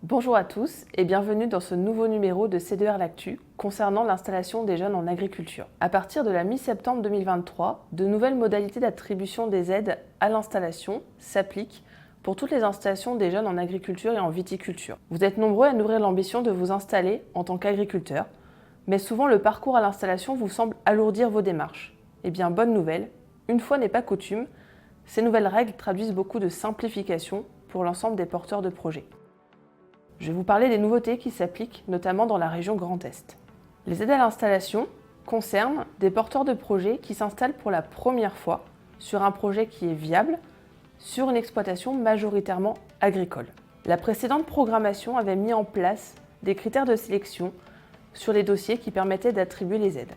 Bonjour à tous et bienvenue dans ce nouveau numéro de C2R L'Actu concernant l'installation des jeunes en agriculture. À partir de la mi-septembre 2023, de nouvelles modalités d'attribution des aides à l'installation s'appliquent pour toutes les installations des jeunes en agriculture et en viticulture. Vous êtes nombreux à nourrir l'ambition de vous installer en tant qu'agriculteur, mais souvent le parcours à l'installation vous semble alourdir vos démarches. Eh bien, bonne nouvelle, une fois n'est pas coutume, ces nouvelles règles traduisent beaucoup de simplification pour l'ensemble des porteurs de projets. Je vais vous parler des nouveautés qui s'appliquent notamment dans la région Grand Est. Les aides à l'installation concernent des porteurs de projets qui s'installent pour la première fois sur un projet qui est viable, sur une exploitation majoritairement agricole. La précédente programmation avait mis en place des critères de sélection sur les dossiers qui permettaient d'attribuer les aides.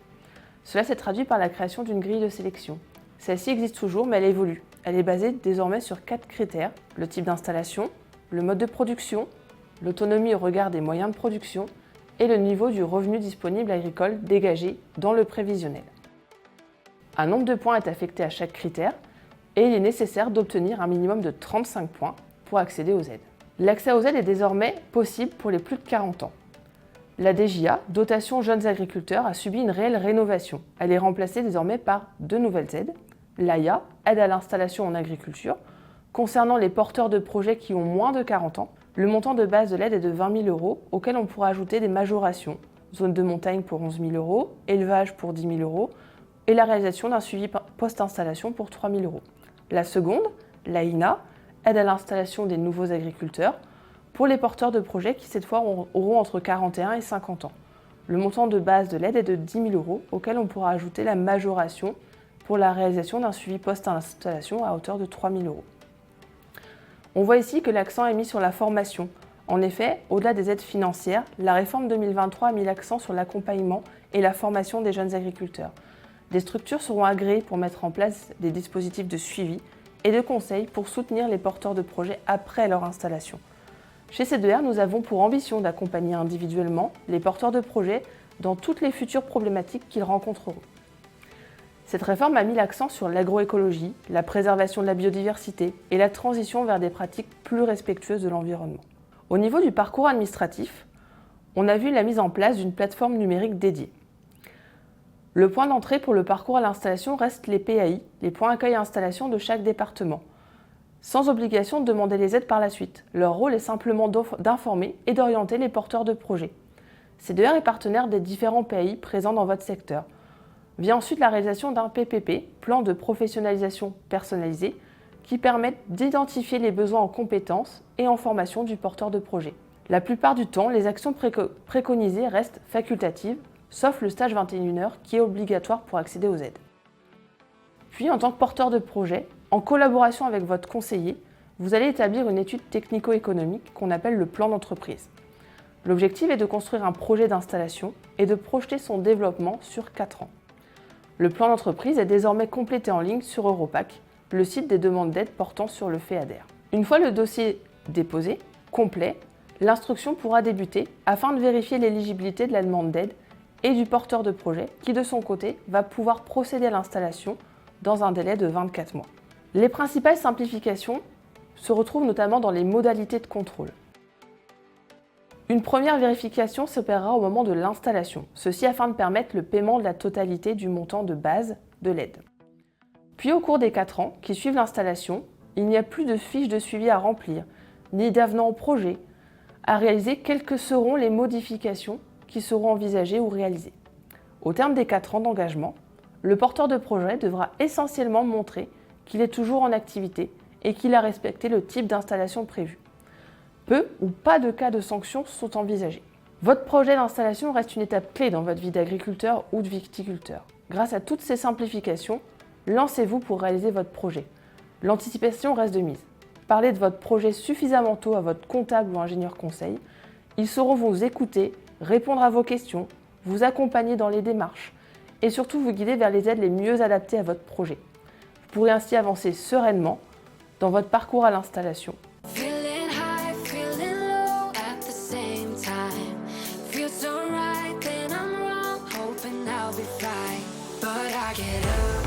Cela s'est traduit par la création d'une grille de sélection. Celle-ci existe toujours, mais elle évolue. Elle est basée désormais sur 4 critères: le type d'installation, le mode de production, l'autonomie au regard des moyens de production et le niveau du revenu disponible agricole dégagé dans le prévisionnel. Un nombre de points est affecté à chaque critère et il est nécessaire d'obtenir un minimum de 35 points pour accéder aux aides. L'accès aux aides est désormais possible pour les plus de 40 ans. La DJA, dotation jeunes agriculteurs, a subi une réelle rénovation. Elle est remplacée désormais par 2 nouvelles aides. L'AIA, aide à l'installation en agriculture, concernant les porteurs de projets qui ont moins de 40 ans. Le montant de base de l'aide est de 20 000 €, auquel on pourra ajouter des majorations. Zone de montagne pour 11 000 €, élevage pour 10 000 € et la réalisation d'un suivi post-installation pour 3 000 €. La seconde, l'AINA, aide à l'installation des nouveaux agriculteurs, pour les porteurs de projets qui cette fois auront entre 41 et 50 ans. Le montant de base de l'aide est de 10 000 €, auquel on pourra ajouter la majoration pour la réalisation d'un suivi post-installation à hauteur de 3 000 €. On voit ici que l'accent est mis sur la formation. En effet, au-delà des aides financières, la réforme 2023 a mis l'accent sur l'accompagnement et la formation des jeunes agriculteurs. Des structures seront agréées pour mettre en place des dispositifs de suivi et de conseil pour soutenir les porteurs de projets après leur installation. Chez C2R, nous avons pour ambition d'accompagner individuellement les porteurs de projets dans toutes les futures problématiques qu'ils rencontreront. Cette réforme a mis l'accent sur l'agroécologie, la préservation de la biodiversité et la transition vers des pratiques plus respectueuses de l'environnement. Au niveau du parcours administratif, on a vu la mise en place d'une plateforme numérique dédiée. Le point d'entrée pour le parcours à l'installation reste les PAI, les points accueil et installation de chaque département, sans obligation de demander les aides par la suite. Leur rôle est simplement d'informer et d'orienter les porteurs de projets. C2R est partenaire des différents PAI présents dans votre secteur. Vient ensuite la réalisation d'un PPP, plan de professionnalisation personnalisé, qui permet d'identifier les besoins en compétences et en formation du porteur de projet. La plupart du temps, les actions préconisées restent facultatives, sauf le stage 21 heures qui est obligatoire pour accéder aux aides. Puis, en tant que porteur de projet, en collaboration avec votre conseiller, vous allez établir une étude technico-économique qu'on appelle le plan d'entreprise. L'objectif est de construire un projet d'installation et de projeter son développement sur 4 ans. Le plan d'entreprise est désormais complété en ligne sur Europac, le site des demandes d'aide portant sur le FEADER. Une fois le dossier déposé, complet, l'instruction pourra débuter afin de vérifier l'éligibilité de la demande d'aide et du porteur de projet qui, de son côté, va pouvoir procéder à l'installation dans un délai de 24 mois. Les principales simplifications se retrouvent notamment dans les modalités de contrôle. Une première vérification s'opérera au moment de l'installation, ceci afin de permettre le paiement de la totalité du montant de base de l'aide. Puis au cours des 4 ans qui suivent l'installation, il n'y a plus de fiche de suivi à remplir, ni d'avenant au projet à réaliser, quelles que seront les modifications qui seront envisagées ou réalisées. Au terme des 4 ans d'engagement, le porteur de projet devra essentiellement montrer qu'il est toujours en activité et qu'il a respecté le type d'installation prévu. Peu ou pas de cas de sanctions sont envisagés. Votre projet d'installation reste une étape clé dans votre vie d'agriculteur ou de viticulteur. Grâce à toutes ces simplifications, lancez-vous pour réaliser votre projet. L'anticipation reste de mise. Parlez de votre projet suffisamment tôt à votre comptable ou ingénieur conseil. Ils sauront vous écouter, répondre à vos questions, vous accompagner dans les démarches et surtout vous guider vers les aides les mieux adaptées à votre projet. Vous pourrez ainsi avancer sereinement dans votre parcours à l'installation. So right, then I'm wrong, hoping I'll be fine, but I get up.